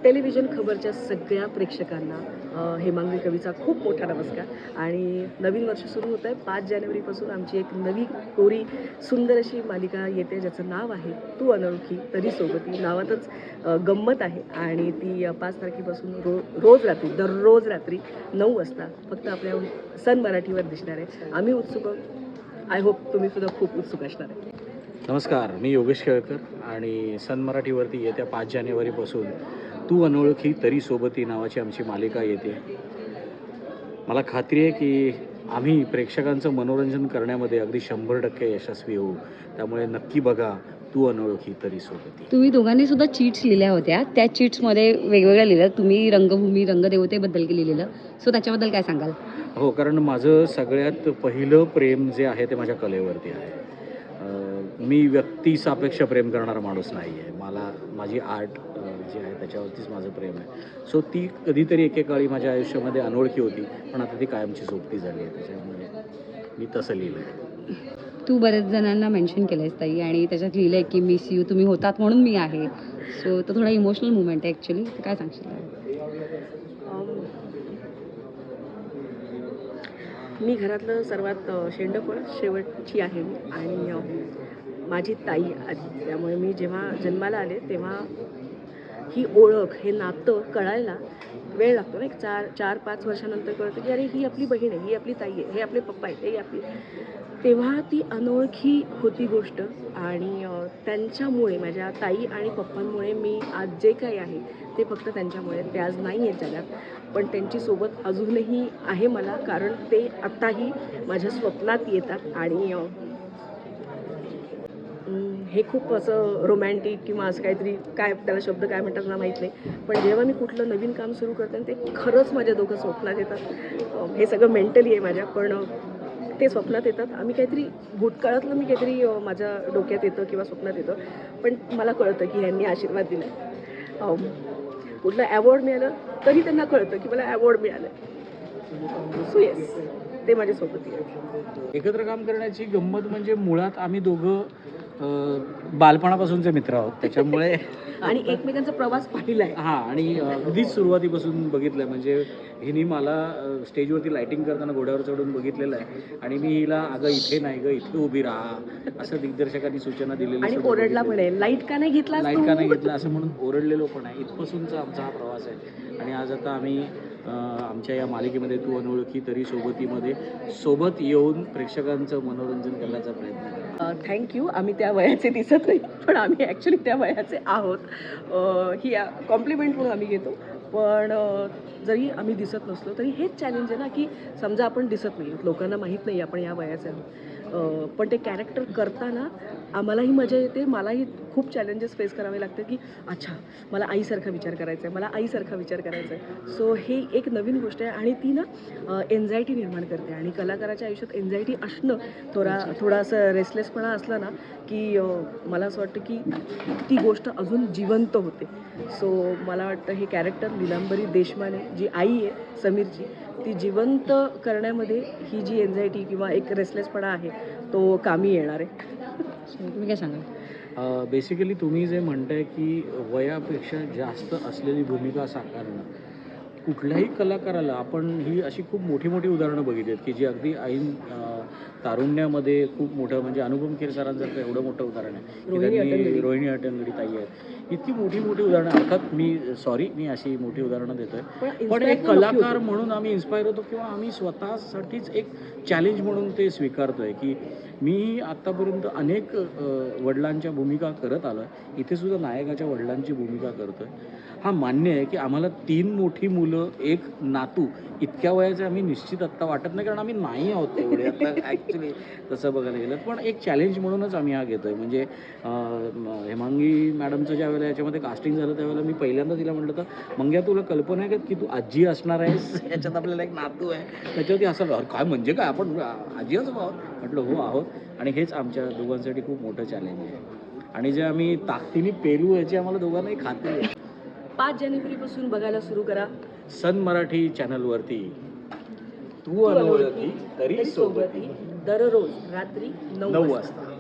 Television खबरच्या सगळ्या प्रेक्षकांना हेमांगी कवीचा खूप मोठा नमस्कार आणि नवीन वर्ष सुरू होतं आहे. 5 जानेवारीपासून आमची एक नवी कोरी सुंदर अशी मालिका येते ज्याचं नाव आहे तू अनोळखी तरी सोबती. नावातच गंमत आहे आणि ती 5 तारखेपासून रोज रात्री दररोज रात्री 9 वाजता फक्त आपल्या सन मराठीवर दिसणार आहे. आम्ही उत्सुक आहोत. आय होप तुम्ही सुद्धा खूप उत्सुक असणार आहे. नमस्कार, मी योगेश केळकर आणि सन मराठीवरती येत्या 5 जानेवारीपासून तू अनोळखी तरी सोबती नावाची आमची मालिका येते. मला खात्री आहे की आम्ही प्रेक्षकांचं मनोरंजन करण्यामध्ये अगदी 100% यशस्वी होऊ. त्यामुळे नक्की बघा तू अनोळखी तरी सोबती. तुम्ही दोघांनी सुद्धा चीट्स लिहिल्या होत्या. त्या चीट्समध्ये वेगवेगळ्या लिहिलं. तुम्ही रंगभूमी रंगदेवतेबद्दल लिहिलेलं. सो त्याच्याबद्दल काय सांगाल? हो, कारण माझं सगळ्यात पहिलं प्रेम जे आहे ते माझ्या कलेवरती आहे. मी व्यक्तीसापेक्ष प्रेम करणारा माणूस नाही आहे. मला माझी आर्ट जी आहे त्याच्यावरतीच माझं प्रेम आहे. सो ती कधीतरी एकेकाळी माझ्या आयुष्यामध्ये अनोळखी होती, पण आता ती कायमची सोबती झाली आहे. त्याच्यामुळे मी तसं लिहिलं आहे. तू बऱ्याच जणांना मेन्शन केलं आहेस ताई आणि त्याच्यात लिहिलं आहे की मिस यू, तुम्ही होतात म्हणून मी आहे. सो तो थोडा इमोशनल मुवमेंट आहे ॲक्च्युली. तर काय सांगशील? मी घरातलं सर्वात शेंडफळ शेवटची आहे मी आणि माझी ताई आधी. त्यामुळे मी जेव्हा जन्माला आले तेव्हा ही ओळख हे नातं कळायला वेळ लागतो ना. एक 4-5 वर्षानंतर कळतं की अरे ही आपली बहीण आहे, ही आपली ताई आहे, हे आपले पप्पा आहेत, हे आपली. तेव्हा ती अनोळखी होती गोष्ट आणि त्यांच्यामुळे माझ्या ताई आणि पप्पांमुळे मी आज जे काही आहे ते फक्त त्यांच्यामुळे. ते आज नाही आहेत जगात, पण त्यांची सोबत अजूनही आहे मला, कारण ते आत्ताही माझ्या स्वप्नात येतात आणि हे खूप असं रोमॅन्टिक किंवा असं काहीतरी, काय त्याला शब्द काय म्हणतात मला माहीत नाही, पण जेव्हा मी कुठलं नवीन काम सुरू करते ते खरंच माझ्या डोकं स्वप्नात येतात. हे सगळं मेंटली आहे माझ्या, पण ते स्वप्नात येतात. आम्ही काहीतरी भूतकाळातलं मी काहीतरी माझ्या डोक्यात येतं किंवा स्वप्नात येतं, पण मला कळतं की ह्यांनी आशीर्वाद दिला. कुठलं ॲवॉर्ड मिळालं तरी त्यांना कळतं की मला ॲवॉर्ड मिळालं. सो येस, ते माझ्यासोबत आहे. एकत्र काम करण्याची गंमत म्हणजे मुळात आम्ही दोघं बालपणापासूनचे मित्र आहोत. त्याच्यामुळे आणि एकमेकांचा प्रवास पाहिला आहे. हां, आणि अगदीच सुरुवातीपासून बघितलं आहे. म्हणजे हिने मला स्टेजवरती लाईटिंग करताना घोड्यावर चढून बघितलेलं आहे आणि मी हिला अगं इथे नाही गं, इथे उभी राहा असं दिग्दर्शकांनी सूचना दिलेली आणि ओरडला पण आहे, लाईट का नाही घेतला, लाईट का नाही घेतला असं म्हणून ओरडलेलो पण आहे. इथपासूनचा आमचा हा प्रवास आहे आणि आज आता आम्ही आमच्या या मालिकेमध्ये तू अनोळखी तरी सोबतीमध्ये सोबत येऊन प्रेक्षकांचं मनोरंजन करण्याचा प्रयत्न करतो. थँक्यू. आम्ही त्या वयाचे दिसत नाही, पण आम्ही ॲक्च्युली त्या वयाचे आहोत. ही कॉम्प्लिमेंट म्हणून आम्ही घेतो. पण जरी आम्ही दिसत नसलो तरी हेच चॅलेंज आहे ना, की समजा आपण दिसत नाही, लोकांना माहीत नाही आपण या वयाचे आहोत, पण ते कॅरेक्टर करताना आम्हालाही मजा येते. मलाही खूप चॅलेंजेस फेस करावे लागते की अच्छा मला आईसारखा विचार करायचा आहे, मला आईसारखा विचार करायचा आहे. सो हे एक नवीन गोष्ट आहे आणि ती ना एन्झायटी निर्माण करते आणि कलाकाराच्या आयुष्यात एन्झायटी असणं थोडा असं रेसलेसपणा असला ना की मला असं वाटतं की ती गोष्ट अजून जिवंत होते. सो मला वाटतं हे कॅरेक्टर नीलांबरी देशमाने जी आई आहे समीरची, ती जिवंत करण्यामध्ये ही जी एन्झायटी किंवा एक रेसलेसपणा आहे तो कामी येणार आहे. तुम्ही काय सांगाल? बेसिकली तुम्ही जे म्हणताय की वयापेक्षा जास्त असलेली भूमिका साकारणं, कुठल्याही कलाकाराला आपण ही अशी खूप मोठी मोठी उदाहरणं बघितली आहेत की जी अगदी ऐन तारुण्यामध्ये खूप मोठं, म्हणजे अनुपम खेर सरांसारखं एवढं मोठं उदाहरण आहे की त्यांनी रोहिणी हट्टंगडी ताई आहे, इतकी मोठी मोठी उदाहरणं. अर्थात मी अशी मोठी उदाहरणं देतोय, पण एक कलाकार म्हणून आम्ही इन्स्पायर होतो किंवा आम्ही स्वतःसाठीच एक चॅलेंज म्हणून ते स्वीकारतोय की मी आत्तापर्यंत अनेक वडिलांच्या भूमिका करत आलो आहे, इथे सुद्धा नायकाच्या वडिलांची भूमिका करतोय. हा मान्य आहे की आम्हाला 3 मोठी मुलं, 1 नातू, इतक्या वयाचे आम्ही निश्चित आत्ता वाटत नाही, कारण आम्ही नाही आहोत तेवढे आता ॲक्च्युली तसं बघायला गेलं. पण एक चॅलेंज म्हणूनच आम्ही हा घेतोय. म्हणजे हेमांगी मॅडमचं ज्यावेळेला याच्यामध्ये कास्टिंग झालं त्यावेळेला मी पहिल्यांदा तिला म्हटलं तर मंग्या तुला कल्पना आहे का की तू आजी असणार आहेस, याच्यात आपल्याला एक नातू आहे. त्याच्यावरती असं काय म्हणजे काय आपण आजी असं आहोत? म्हटलं हो आहोत. आणि हेच आमच्या दोघांसाठी खूप मोठं चॅलेंज आहे आणि जे आम्ही ताकदीने पेलू याची आम्हाला दोघांनाही खात्री आहे. 5 जानेवारीपासून बघायला सुरू करा सन मराठी चॅनलवरती तू अनोळखी तरी सोबती दररोज रात्री 9 9 वाजता. वाजता.